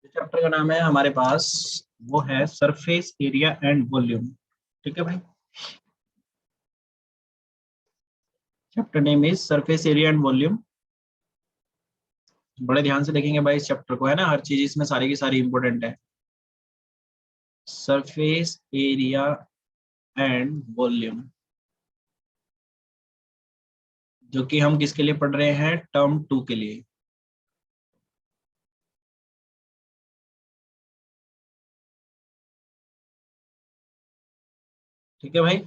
Chapter का नाम है हमारे पास, वो है सरफेस एरिया एंड वॉल्यूम। ठीक है भाई, chapter name is surface area and volume. बड़े ध्यान से देखेंगे भाई इस चैप्टर को, है ना, हर चीज इसमें सारी की सारी इंपॉर्टेंट है। सरफेस एरिया एंड वॉल्यूम, जो कि हम किसके लिए पढ़ रहे हैं, टर्म 2 के लिए। ठीक है भाई,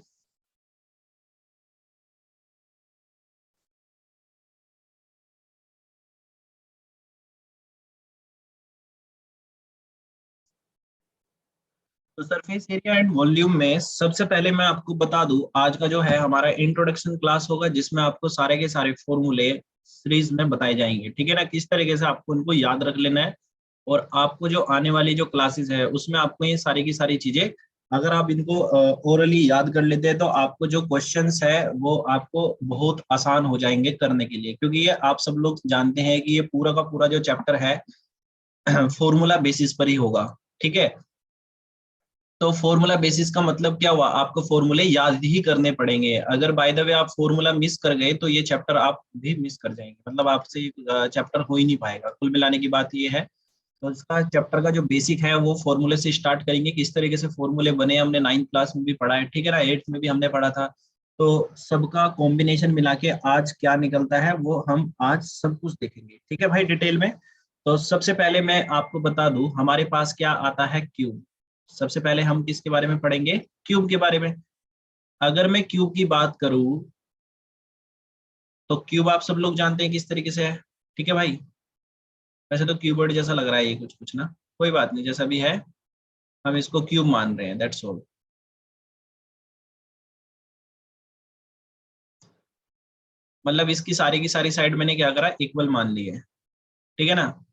तो सरफेस एरिया एंड वॉल्यूम में सबसे पहले मैं आपको बता दूं, आज का जो है हमारा इंट्रोडक्शन क्लास होगा, जिसमें आपको सारे के सारे फॉर्मूले सीरीज में बताए जाएंगे। ठीक है ना, किस तरीके से आपको उनको याद रख लेना है। और आपको जो आने वाली जो क्लासेस है उसमें आपको ये सारी की सारी चीजें, अगर आप इनको ओरली याद कर लेते हैं तो आपको जो क्वेश्चंस है वो आपको बहुत आसान हो जाएंगे करने के लिए, क्योंकि ये आप सब लोग जानते हैं कि ये पूरा का पूरा जो चैप्टर है फॉर्मूला बेसिस पर ही होगा। ठीक है, तो फॉर्मूला बेसिस का मतलब क्या हुआ, आपको फॉर्मूले याद ही करने पड़ेंगे। अगर बाय द वे आप फॉर्मूला मिस कर गए तो ये चैप्टर आप भी मिस कर जाएंगे, मतलब आपसे चैप्टर हो ही नहीं पाएगा। कुल मिलाने की बात ये है। तो इसका चैप्टर का जो बेसिक है वो फॉर्मूले से स्टार्ट करेंगे, किस तरीके से फॉर्मूले बने हमने 9th क्लास में भी पढ़ा है। ठीक है ना, 8th में भी हमने पढ़ा था। तो सबका कॉम्बिनेशन मिला के आज क्या निकलता है वो हम आज सब कुछ देखेंगे। ठीक है भाई, डिटेल में। तो सबसे पहले मैं आपको बता दूं, हमारे पास क्या आता है, क्यूब। सबसे पहले हम किसके बारे में पढ़ेंगे, क्यूब के बारे में। अगर मैं क्यूब की बात करूं तो क्यूब आप सब लोग जानते हैं किस तरीके से है। ठीक है भाई, वैसे तो क्यूबर्ड जैसा लग रहा है ये कुछ कुछ ना, कोई बात नहीं, जैसा भी है हम इसको क्यूब मान रहे हैं, दैट्स ऑल। मतलब इसकी सारी की सारी साइड मैंने क्या करा, इक्वल मान ली है। ठीक है ना,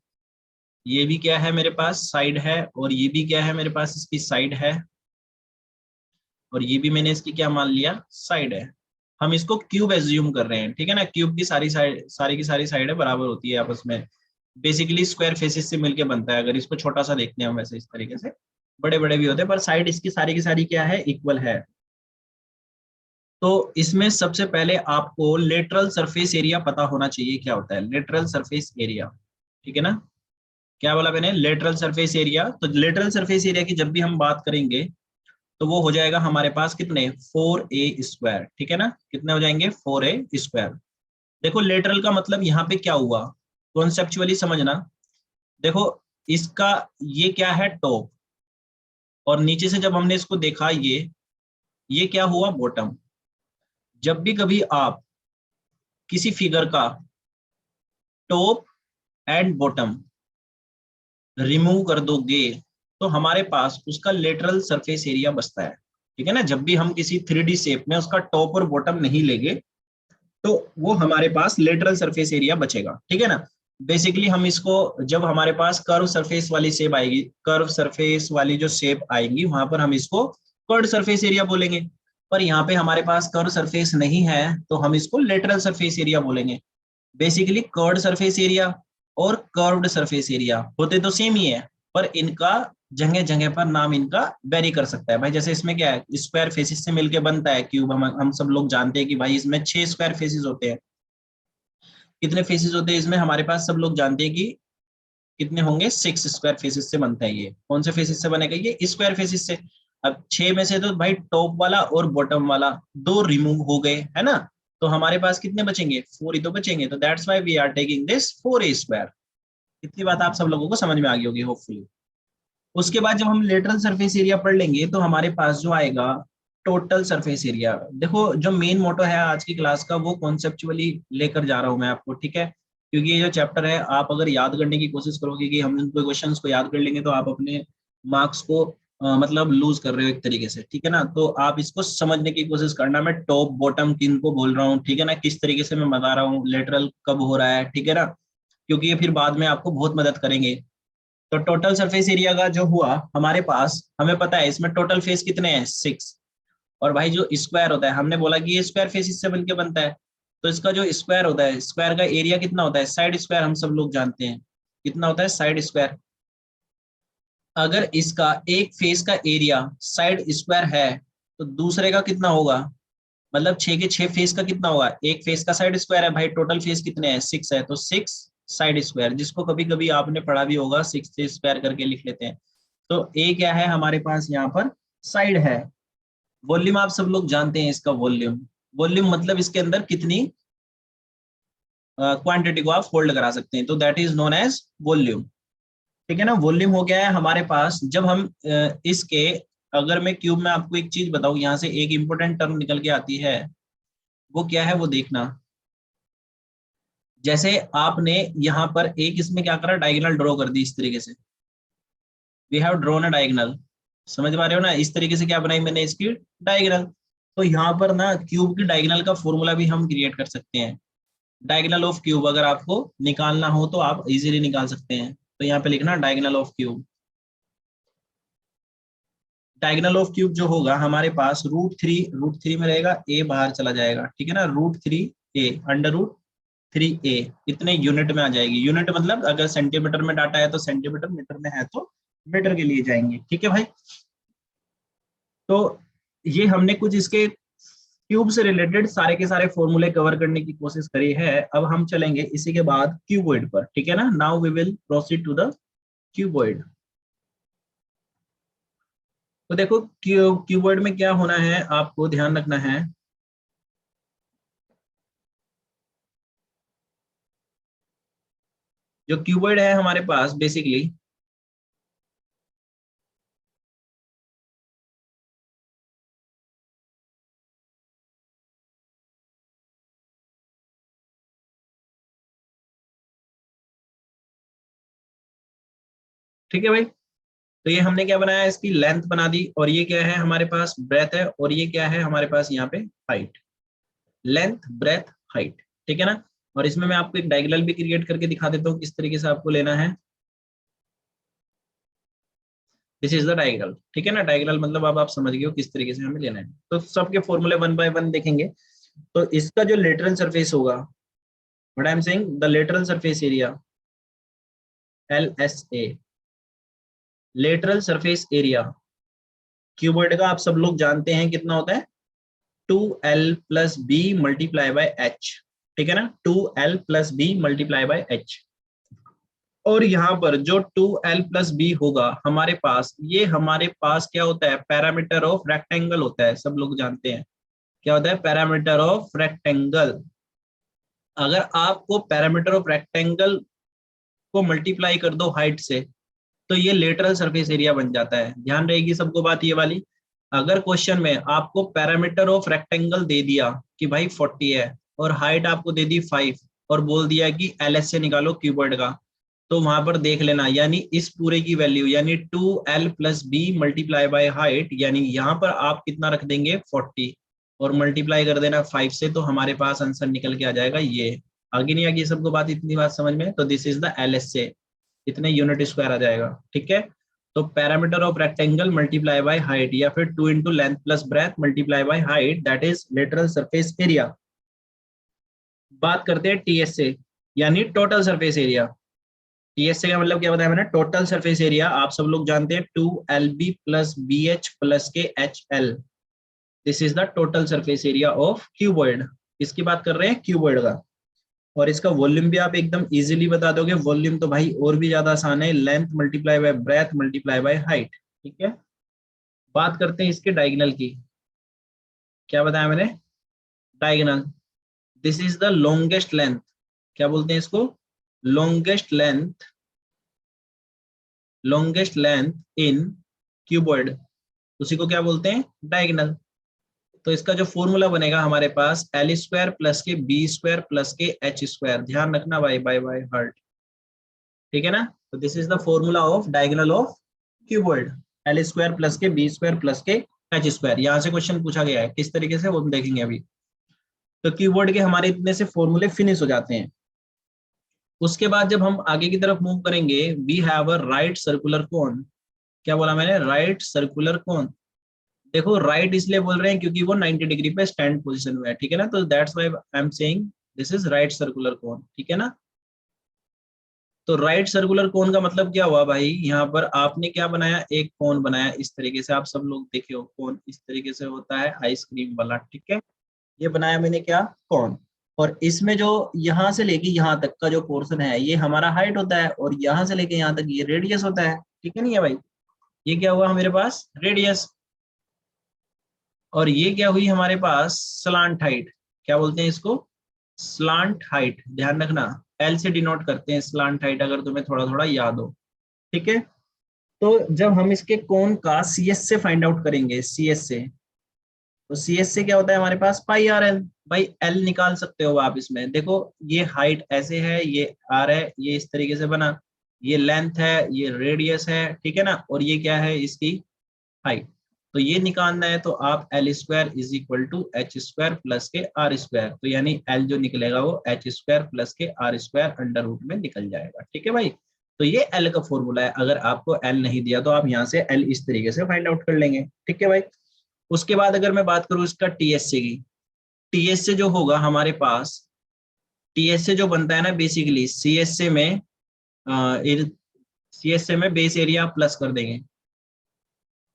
ये भी क्या है मेरे पास, साइड है, और ये भी क्या है मेरे पास, इसकी साइड है, और ये भी मैंने इसकी क्या मान लिया, साइड है। हम इसको क्यूब एज्यूम कर रहे हैं। ठीक है ना, क्यूब की सारी साइड, सारी की सारी साइडें बराबर होती है आपस में। बेसिकली स्क्वायर फेसिस से मिलके बनता है, अगर इसको छोटा सा देखते हैं हम, वैसे इस तरीके से बड़े बड़े भी होते हैं, पर साइड इसकी सारी की सारी क्या है, इक्वल है। तो इसमें सबसे पहले आपको लेटरल सरफेस एरिया पता होना चाहिए, क्या होता है लेटरल सरफेस एरिया। ठीक है ना, क्या बोला मैंने, लेटरल सरफेस एरिया। तो लेटरल सरफेस एरिया की जब भी हम बात करेंगे तो वो हो जाएगा हमारे पास कितने, 4a²। ठीक है ना, कितने हो जाएंगे, 4a²। देखो लेटरल का मतलब यहाँ पे क्या हुआ, कॉन्सेप्चुअली समझना। देखो इसका ये क्या है, टॉप, और नीचे से जब हमने इसको देखा ये क्या हुआ, बॉटम। जब भी कभी आप किसी फिगर का टॉप एंड बॉटम रिमूव कर दोगे तो हमारे पास उसका लेटरल सरफेस एरिया बचता है। ठीक है ना, जब भी हम किसी 3D शेप में उसका टॉप और बॉटम नहीं लेंगे तो वो हमारे पास लेटरल सरफेस एरिया बचेगा। ठीक है ना, बेसिकली हम इसको, जब हमारे पास कर्व सरफेस वाली शेप आएगी, कर्व सरफेस वाली जो शेप आएंगी वहां पर हम इसको कर्व सरफेस एरिया बोलेंगे। पर यहाँ पे हमारे पास कर्व सरफेस नहीं है तो हम इसको लेटरल सरफेस एरिया बोलेंगे। बेसिकली कर्व्ड सरफेस एरिया और कर्व्ड सरफेस एरिया होते तो सेम ही है, पर इनका जगह जगह पर नाम इनका वेरी कर सकता है भाई। जैसे इसमें क्या है, स्क्वायर फेसिस से मिलके बनता है क्यूब। हम सब लोग जानते हैं कि भाई इसमें 6 स्क्वायर फेसिस होते हैं। कितने फेसिस होते हैं इसमें, हमारे पास सब लोग जानते हैं कि कितने होंगे, 6 स्क्वायर फेसिस से बनता है। ये कौन से फेसिस से बनेगा, ये स्क्वायर फेसिस से। अब 6 में से तो भाई टॉप वाला और बॉटम वाला दो रिमूव हो गए, है ना, तो हमारे पास कितने बचेंगे, 4 ही तो बचेंगे। तो that's why we are taking this 4a²। इतनी बात आप सब लोगों को समझ में आ गई होगी होपफुली। उसके बाद जब हम लेटरल सरफेस एरिया पढ़ लेंगे तो हमारे पास जो आएगा, टोटल सरफेस एरिया। देखो जो मेन मोटो है आज की क्लास का वो कॉन्सेप्चुअली लेकर जा रहा हूं मैं आपको। ठीक है, क्योंकि ये जो चैप्टर है आप अगर याद करने की कोशिश करोगे कि हम इन क्वेश्चन को याद कर लेंगे तो आप अपने मार्क्स को मतलब लूज कर रहे हो एक तरीके से। ठीक है ना, तो आप इसको समझने की कोशिश करना, मैं टॉप बॉटम किन को बोल रहा हूँ, ठीक है ना, किस तरीके से मैं बता रहा हूँ, लेटरल कब हो रहा है। ठीक है ना, क्योंकि ये फिर बाद में आपको बहुत मदद करेंगे। तो टोटल सरफेस एरिया का जो हुआ हमारे पास, हमें पता है इसमें टोटल फेस कितने हैं, 6। और भाई जो स्क्वायर होता है, हमने बोला कि ये स्क्वायर फेस इससे बनके बनता है। तो इसका जो स्क्वायर होता है, स्क्वायर का एरिया कितना होता है, साइड स्क्वायर हम सब लोग जानते हैं कितना होता है, साइड स्क्वायर। अगर इसका एक फेस का एरिया साइड स्क्वायर है तो दूसरे का कितना होगा, मतलब 6 के 6 फेस का कितना होगा, एक फेस का साइड स्क्वायर है भाई, टोटल फेस कितने हैं 6 है, तो 6 साइड स्क्वायर, जिसको कभी कभी आपने पढ़ा भी होगा 6 से स्क्वायर करके लिख लेते हैं। तो ए क्या है हमारे पास यहाँ पर साइड है। वॉल्यूम आप सब लोग जानते हैं इसका, वॉल्यूम, वॉल्यूम मतलब इसके अंदर कितनी क्वांटिटी को आप होल्ड करा सकते हैं, तो that is known as volume. ठीक है ना, वॉल्यूम हो गया है हमारे पास। जब हम इसके, अगर मैं क्यूब में आपको एक चीज बताऊं, यहाँ से एक इंपॉर्टेंट टर्म निकल के आती है, वो क्या है वो देखना। जैसे आपने यहाँ पर एक इसमें क्या करा, डायगोनल ड्रॉ कर दी इस तरीके से, we have drawn a diagonal, समझ पा रहे हो ना, इस तरीके से क्या बनाई मैंने इसकी डायगोनल। तो यहाँ पर ना क्यूब की डायगोनल का फॉर्मूला भी हम क्रिएट कर सकते हैं। डायगोनल ऑफ क्यूब अगर आपको निकालना हो तो आप इजीली निकाल सकते हैं। तो यहाँ पे लिखना diagonal of cube. Diagonal of cube जो होगा हमारे पास रूट थ्री में रहेगा, ए बाहर चला जाएगा, ठीक है ना, रूट 3 ए अंडर रूट 3 ए, इतने यूनिट में आ जाएगी। यूनिट मतलब अगर सेंटीमीटर में डाटा है तो सेंटीमीटर, मीटर में है तो मीटर के लिए जाएंगे, ठीक है भाई। तो ये हमने कुछ इसके क्यूब से रिलेटेड सारे के सारे फॉर्मूले कवर करने की कोशिश करी है। अब हम चलेंगे इसी के बाद क्यूबॉइड पर, ठीक है ना। Now we will proceed to the cuboid. तो देखो क्यूबॉइड में क्या होना है, आपको ध्यान रखना है। जो क्यूबॉइड है हमारे पास बेसिकली, ठीक है भाई, तो ये हमने क्या बनाया, इसकी लेंथ बना दी, और ये क्या है हमारे पास ब्रेथ है, और ये क्या है हमारे पास यहाँ पे हाइट, लेंथ ब्रेथ हाइट, ठीक है ना। और इसमें मैं आपको एक डायगोनल भी क्रिएट करके दिखा देता हूँ किस तरीके से आपको लेना है। दिस इज द डायगोनल, ठीक है ना। डायगोनल मतलब अब आप समझ गए हो किस तरीके से हमें लेना है। तो सबके फॉर्मूले वन बाय वन देखेंगे। तो इसका जो लेटरल सरफेस होगा, what I am saying, the lateral surface area, LSA, lateral surface area cuboid का आप सब लोग जानते हैं कितना होता है, 2L+B मल्टीप्लाई बाय H, ठीक है ना, 2L+B मल्टीप्लाई बाय H। और यहाँ पर जो 2L+B होगा हमारे पास, ये हमारे पास क्या होता है, पैरामीटर ऑफ रेक्टेंगल होता है, सब लोग जानते हैं क्या होता है, पैरामीटर ऑफ रेक्टेंगल। अगर आपको पैरामीटर ऑफ रेक्टेंगल को मल्टीप्लाई कर दो हाइट से, तो ये लेटरल सरफेस एरिया बन जाता है। ध्यान रहेगी सबको बात ये वाली। अगर क्वेश्चन में आपको पैरामीटर ऑफ रेक्टेंगल दे दिया कि भाई 40 है, और हाइट आपको दे दी 5, और बोल दिया कि LSA निकालो क्यूबॉइड का, तो वहां पर देख लेना, यानी इस पूरे की वैल्यू यानी 2L+B मल्टीप्लाई बाय हाइट, यानी यहाँ पर आप कितना रख देंगे 40, और मल्टीप्लाई कर देना 5 से, तो हमारे पास आंसर निकल के आ जाएगा ये। आगे नहीं आगे सबको बात, इतनी बात समझ में, तो दिस इज द LSA, इतने यूनिट स्क्वायर आ जाएगा, ठीक है। तो parameter of rectangle multiply by height, या फिर 2 into length plus breadth multiply by height, that is lateral surface area. बात करते हैं TSA, यानी टोटल सरफेस एरिया। TSA का मतलब क्या बताया मैंने, टोटल सरफेस एरिया। आप सब लोग जानते हैं 2LB+BH+KHL, this is the total surface area of cuboid. इसकी बात कर रहे हैं क्यूबॉइड का। और इसका वॉल्यूम भी आप एकदम इजीली बता दोगे। वॉल्यूम तो भाई और भी ज्यादा आसान है, length multiply by breath multiply by height, ठीक है। बात करते हैं इसके डायगोनल की। क्या बताया मैंने, diagonal, this is the longest length, क्या बोलते हैं इसको, longest length, longest length in cuboid, उसी को क्या बोलते हैं, डायगोनल। तो इसका जो फॉर्मूला बनेगा हमारे पास L² + B² + H², ध्यान रखना भाई, बाय बाय हार्ट, ठीक है ना। तो this is the formula of diagonal of cuboid, L² + B² + H²। यहाँ से क्वेश्चन पूछा गया है, किस तरीके से वो हम देखेंगे अभी। तो क्यूबॉइड के हमारे इतने से फॉर्मूले फिनिश हो जाते हैं। उसके बाद जब हम आगे की तरफ मूव करेंगे, we have a right circular cone. क्या बोला मैंने, राइट सर्कुलर कोन। देखो राइट इसलिए बोल रहे हैं क्योंकि वो 90 डिग्री पे स्टैंड पोजीशन में है, ठीक है ना, तो that's why I am saying this is right circular कोन, ठीक है ना। तो राइट सर्कुलर कोन का मतलब क्या हुआ भाई, यहाँ पर आपने क्या बनाया, एक कोन बनाया इस तरीके से, आप सब लोग देखे हो कोन इस तरीके से होता है आइसक्रीम वाला, ठीक है। ये बनाया मैंने क्या, कोन। और इसमें जो यहाँ से लेके यहाँ तक का जो पोर्शन है ये हमारा हाइट होता है, और यहाँ से लेके यहाँ तक ये रेडियस होता है, ठीक है नहीं है भाई। ये क्या हुआ मेरे पास, रेडियस। और ये क्या हुई हमारे पास, स्लांट हाइट। क्या बोलते हैं इसको, स्लांट हाइट, ध्यान रखना एल से डिनोट करते हैं स्लांट हाइट, अगर तुम्हें थोड़ा थोड़ा याद हो, ठीक है। तो जब हम इसके कोण का सी एस से फाइंड आउट करेंगे, सी एस से, तो सी एस से क्या होता है हमारे पास, पाई आर एल। भाई एल निकाल सकते हो आप इसमें, देखो ये हाइट ऐसे है, ये आर है, ये इस तरीके से बना, ये लेंथ है, ये रेडियस है, ठीक है ना, और ये क्या है इसकी हाइट। तो ये निकालना है तो आप L square is equal to H square plus के आर स्क्वायर, तो यानी एल जो निकलेगा वो एच स्क्वायर प्लस के आर स्क्वायर अंडर रूट में निकल जाएगा, ठीक है भाई। तो ये एल का फॉर्मूला है, अगर आपको एल नहीं दिया तो आप यहाँ से एल इस तरीके से फाइंड आउट कर लेंगे, ठीक है भाई। उसके बाद अगर मैं बात करूँ इसका टीएससी की, टीएससी जो होगा हमारे पास, टीएससी जो बनता है ना बेसिकली सीएसए में, सीएसए में बेस एरिया प्लस कर देंगे।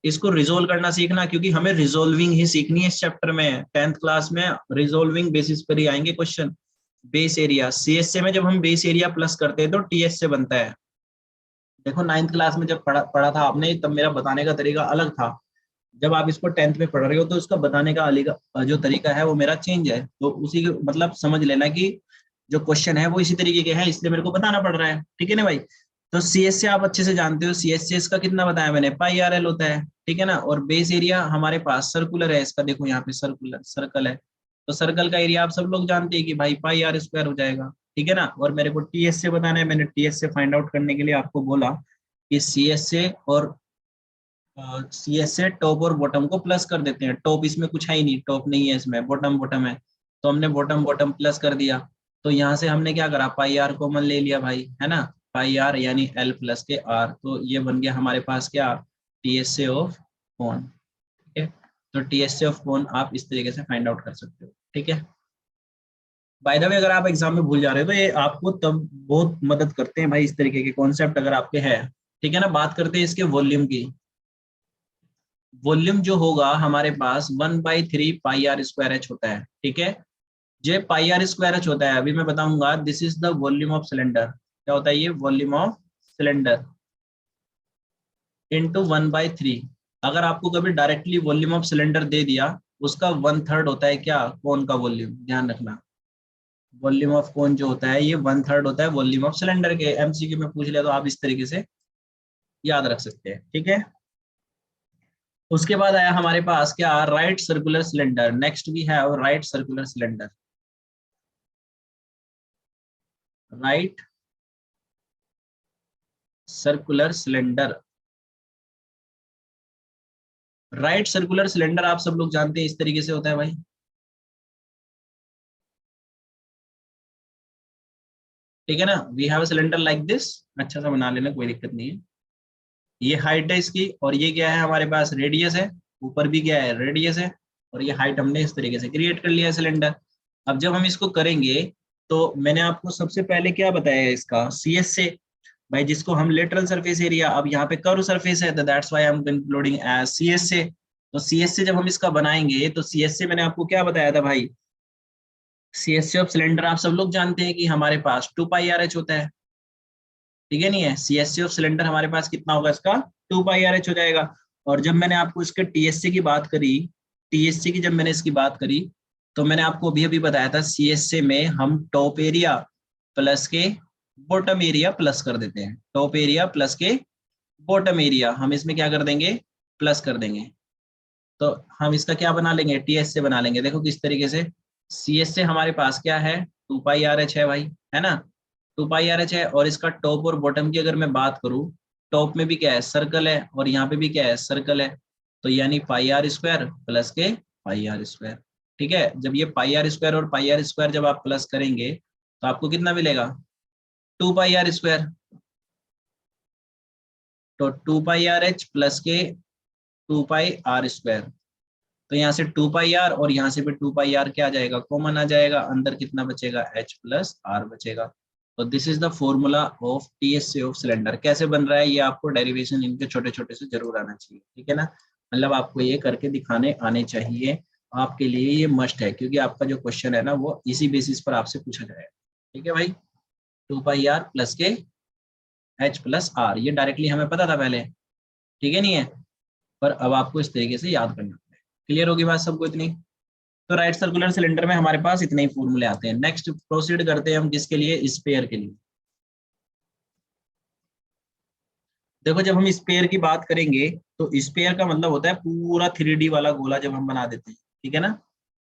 इसको रिजोल्व करना सीखना, क्योंकि हमें रिजोल्विंग ही सीखनी है इस चैप्टर में, 10th क्लास में रिजोल्विंग बेसिस पर ही आएंगे क्वेश्चन। बेस एरिया सीएसए में जब हम बेस एरिया प्लस करते हैं तो टीएस से बनता है। देखो 9th क्लास में जब पढ़ा था आपने, तब मेरा बताने का तरीका अलग था। जब आप इसको 10th में पढ़ रहे हो तो इसका बताने का जो तरीका है वो मेरा चेंज है, तो उसी के मतलब समझ लेना कि जो क्वेश्चन है वो इसी तरीके के हैं, इसलिए मेरे को बताना पड़ रहा है, ठीक है ना भाई। तो सी एस से आप अच्छे से जानते हो, सी एस से इसका कितना बताया मैंने, पाई आर एल होता है, ठीक है ना। और बेस एरिया हमारे पास सर्कुलर है इसका, देखो यहाँ पे सर्कुलर सर्कल है, तो सर्कल का एरिया आप सब लोग जानते हैं कि भाई पाई आर स्क्वायर हो जाएगा, ठीक है ना। और मेरे को टी एस से बताना है, मैंने टी एस से फाइंड आउट करने के लिए आपको बोला कि सी एस से और सी एस से टॉप और बॉटम को प्लस कर देते हैं। टॉप इसमें कुछ है ही नहीं, टॉप नहीं है इसमें, बॉटम बॉटम है, तो हमने बॉटम बॉटम प्लस कर दिया। तो यहाँ से हमने क्या करा, पाई आर कॉमन ले लिया भाई, है ना, पाई आर यानी एल प्लस के आर, तो ये बन गया हमारे पास क्या, टी एस से ऑफ कोन, ठीक है। तो टी एस से ऑफ कोन आप इस तरीके से फाइंड आउट कर सकते हो, ठीक है। बाय द वे अगर आप एग्जाम में भूल जा रहे हो तो ये आपको तब बहुत मदद करते हैं भाई, इस तरीके के कॉन्सेप्ट अगर आपके हैं, ठीक है ना। बात करते हैं इसके वॉल्यूम की। वॉल्यूम जो होगा हमारे पास 1/3 पाई आर स्क्वायर एच होता है, ठीक है। जो पाई आर स्क्वायर एच होता है, अभी मैं बताऊंगा, this is the volume of cylinder. क्या होता है ये, वॉल्यूम ऑफ सिलेंडर इंटू 1/3। अगर आपको कभी डायरेक्टली वॉल्यूम ऑफ सिलेंडर दे दिया, उसका 1/3 होता है क्या, कोन का वॉल्यूम, ध्यान रखना। वॉल्यूम ऑफ कोन जो होता है ये 1/3 होता है वॉल्यूम ऑफ सिलेंडर के। एमसीक्यू में पूछ लिया तो आप इस तरीके से याद रख सकते हैं, ठीक है। उसके बाद आया हमारे पास क्या, right circular cylinder. Next we have right circular cylinder. Right circular cylinder, right circular cylinder आप सब लोग जानते हैं इस तरीके से होता है भाई, ठीक है ना। We have a cylinder like this, अच्छा सा बना लेना, कोई दिक्कत नहीं है। ये हाइट है इसकी, और ये क्या है हमारे पास, रेडियस है। ऊपर भी क्या है, रेडियस है, और ये हाइट हमने इस तरीके से क्रिएट कर लिया है सिलेंडर। अब जब हम इसको करेंगे तो मैंने आपको सबसे पहले क्या बताया है इसका, सी एस से भाई, जिसको हम लेटरल सरफेस एरिया, अब यहाँ पे कर्व सरफेस है तो that's why I am concluding as C S से। तो सी एस से जब हम इसका बनाएंगे तो सी एस से मैंने आपको क्या बताया था भाई, सी एस से ऑफ सिलेंडर आप सब लोग जानते हैं कि हमारे पास 2πRH होता है, ठीक है नहीं है। C S C of cylinder हमारे पास कितना होगा इसका, 2πRH हो जाएगा। और जब मैंने आपको इसके टीएससी की बात करी, टीएससी की जब मैंने इसकी बात करी, तो मैंने आपको अभी अभी बताया था सीएससी में हम टॉप एरिया प्लस के बॉटम एरिया प्लस कर देते हैं। टॉप एरिया प्लस के बॉटम एरिया हम इसमें क्या कर देंगे, प्लस कर देंगे। तो हम इसका क्या बना लेंगे, टीएस से बना लेंगे। देखो किस तरीके से, सी एस से हमारे पास क्या है, 2πRH है भाई, है ना। 2πRH है, और इसका टॉप और बॉटम की अगर मैं बात करूं, टॉप में भी क्या है, सर्कल है, और यहाँ पे भी क्या है, सर्कल है। तो यानी पाई आर स्क्वायर प्लस के पाई आर स्क्वायर, ठीक है। जब ये पाई आर स्क्वायर और पाई आर स्क्वायर जब आप प्लस करेंगे तो आपको कितना मिलेगा, 2πR स्क्वायर। तो 2πRH प्लस के 2πR स्क्वायर, तो यहाँ से 2πR और यहाँ से भी 2πR क्या आ जाएगा, कॉमन आ जाएगा, अंदर कितना बचेगा, H प्लस R बचेगा। और this is the formula of TSA of cylinder. कैसे बन रहा है ये आपको डेरिवेशन इनके छोटे छोटे से जरूर आना चाहिए, ठीक है ना, मतलब आपको ये करके दिखाने आने चाहिए, आपके लिए ये मस्ट है, क्योंकि आपका जो क्वेश्चन है ना वो इसी बेसिस पर आपसे पूछा जाएगा, ठीक है भाई। 2πr प्लस के एच प्लस आर, ये डायरेक्टली हमें पता था पहले, ठीक है नहीं है, पर अब आपको इस तरीके से याद करना है। क्लियर होगी बात सबको इतनी? तो राइट सर्कुलर सिलेंडर में हमारे पास इतने ही फॉर्मूले आते हैं। नेक्स्ट प्रोसीड करते हैं हम किसके लिए, स्पेयर के लिए। देखो जब हम स्पेयर की बात करेंगे तो स्पेयर का मतलब होता है पूरा 3D वाला गोला जब हम बना देते हैं, ठीक है ना,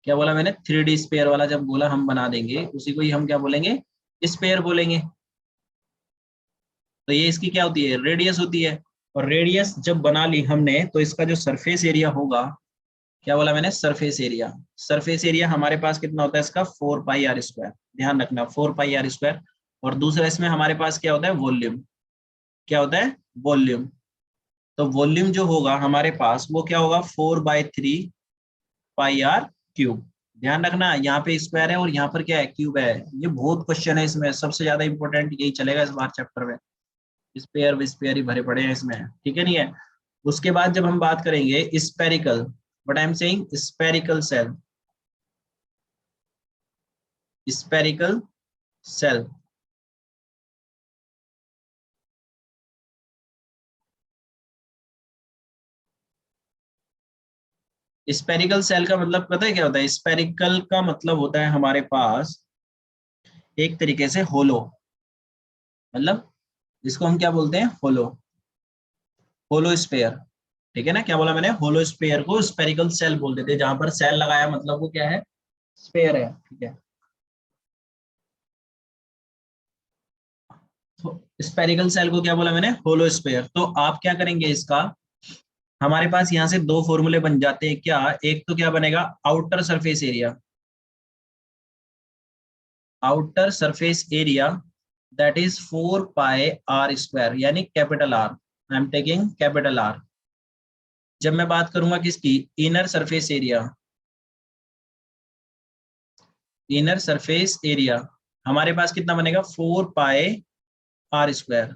क्या बोला मैंने, 3D स्पेयर वाला जब गोला हम बना देंगे उसी को ही हम क्या बोलेंगे, स्पेयर बोलेंगे। तो ये इसकी क्या होती है, रेडियस होती है, और रेडियस जब बना ली हमने तो इसका जो सरफेस एरिया होगा, क्या बोला मैंने, सरफेस एरिया, सरफेस एरिया हमारे पास कितना होता है इसका, 4πr², ध्यान रखना 4πr²। और दूसरा इसमें हमारे पास क्या होता है, वॉल्यूम, क्या होता है, वॉल्यूम। तो वॉल्यूम जो होगा हमारे पास वो क्या होगा, 4/3πr³। ध्यान रखना यहाँ पे स्क्वायर है और यहाँ पर क्या है, क्यूब है। ये बहुत क्वेश्चन है इसमें, सबसे ज्यादा इंपॉर्टेंट यही चलेगा इस बार चैप्टर में, स्पेयर विस्पेयर ही भरे पड़े हैं इसमें, ठीक है नहीं है। उसके बाद जब हम बात करेंगे spherical, but I am saying spherical shell, spherical shell, spherical shell का मतलब पता है क्या होता है, स्पेरिकल का मतलब होता है हमारे पास एक तरीके से होलो, मतलब इसको हम क्या बोलते हैं, होलो, होलो स्पेयर, ठीक है ना। क्या बोला मैंने, होलो स्पेयर को स्पेरिकल सेल बोल देते हैं, जहां पर सेल लगाया मतलब वो क्या है, स्पेयर है, ठीक है। तो स्पेरिकल सेल को क्या बोला मैंने, होलो स्पेयर। तो आप क्या करेंगे इसका, हमारे पास यहाँ से दो फॉर्मूले बन जाते हैं क्या, एक तो क्या बनेगा, outer surface area, outer surface area that is 4πr², यानी capital R, I am taking capital R. जब मैं बात करूंगा किसकी, inner surface area, inner surface area हमारे पास कितना बनेगा, 4πr²,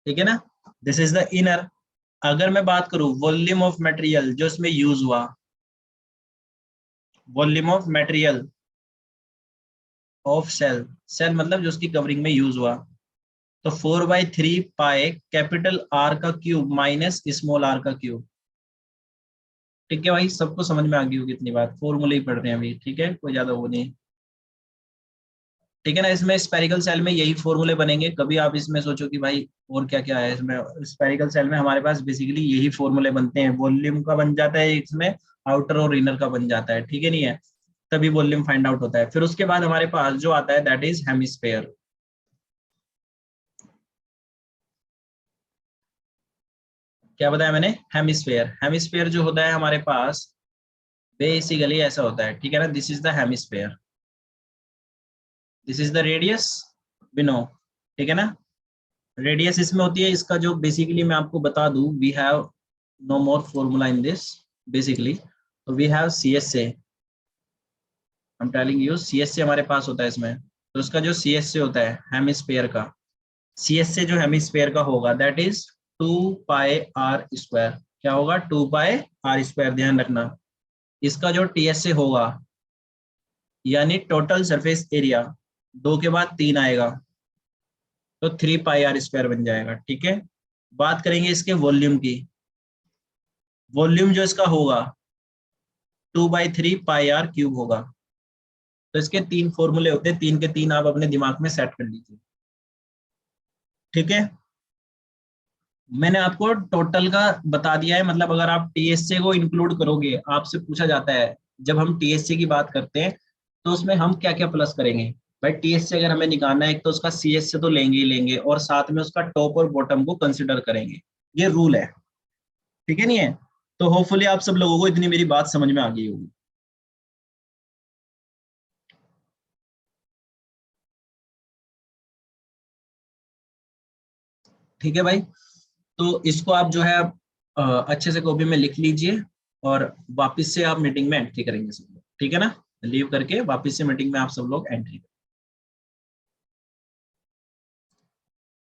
ठीक है ना, दिस इज द इनर। अगर मैं बात करूं वॉल्यूम ऑफ मटेरियल जो इसमें यूज हुआ, volume of material of shell, shell मतलब जो उसकी कवरिंग में यूज हुआ, तो 4/3π कैपिटल आर का क्यूब माइनस स्मॉल आर का क्यूब, ठीक है भाई। सबको समझ में आ गई होगी इतनी बात, फॉर्मूले ही पढ़ रहे हैं अभी, ठीक है, कोई ज्यादा वो नहीं, ठीक है ना। इसमें स्पेरिकल सेल में यही फॉर्मूले बनेंगे, कभी आप इसमें सोचो कि भाई और क्या क्या है इसमें, स्पेरिकल सेल में हमारे पास बेसिकली यही फॉर्मूले बनते हैं, वॉल्यूम का बन जाता है इसमें, आउटर और इनर का बन जाता है, ठीक है नहीं है, तभी वॉल्यूम फाइंड आउट होता है। फिर उसके बाद हमारे पास जो आता है दैट इज हेमिस्फेयर, क्या बताया मैंने, हेमिस्फेयर। हेमिस्फेयर जो होता है हमारे पास बेसिकली ऐसा होता है, ठीक है ना, this is the hemisphere, this is the radius, बिनो, ठीक है ना, रेडियस इसमें होती है। इसका जो बेसिकली मैं आपको बता दूं, we have no more formula in this basically, तो we have C S A, I am telling you, C S A हमारे पास होता है इसमें। तो इसका जो सी एस ए होता है हेमिस्फेयर का, सी एस ए जो हेमिस्फेयर का होगा दैट इज 2πr², क्या होगा, 2πr², ध्यान रखना। इसका जो टी एस ए होगा यानी टोटल सरफेस एरिया, दो के बाद तीन आएगा तो 3πr² बन जाएगा, ठीक है। बात करेंगे इसके वॉल्यूम की, वॉल्यूम जो इसका होगा 2/3πr³ होगा। तो इसके तीन फॉर्मूले होते हैं, तीन के तीन आप अपने दिमाग में सेट कर लीजिए, ठीक है। मैंने आपको टोटल का बता दिया है, मतलब अगर आप टीएसए को इंक्लूड करोगे, आपसे पूछा जाता है जब हम टीएसए की बात करते हैं तो उसमें हम क्या क्या प्लस करेंगे। भाई टीएसए अगर हमें निकालना है, एक तो उसका सीएसए तो लेंगे ही लेंगे, और साथ में उसका टॉप और बॉटम को कंसिडर करेंगे, ये रूल है, ठीक है नहीं है। तो होपफुली आप सब लोगों को इतनी मेरी बात समझ में आ गई होगी, ठीक है भाई। तो इसको आप जो है अच्छे से कॉपी में लिख लीजिए, और वापस से आप मीटिंग में एंट्री करेंगे सब लोग, ठीक है ना, लीव करके वापस से मीटिंग में आप सब लोग एंट्री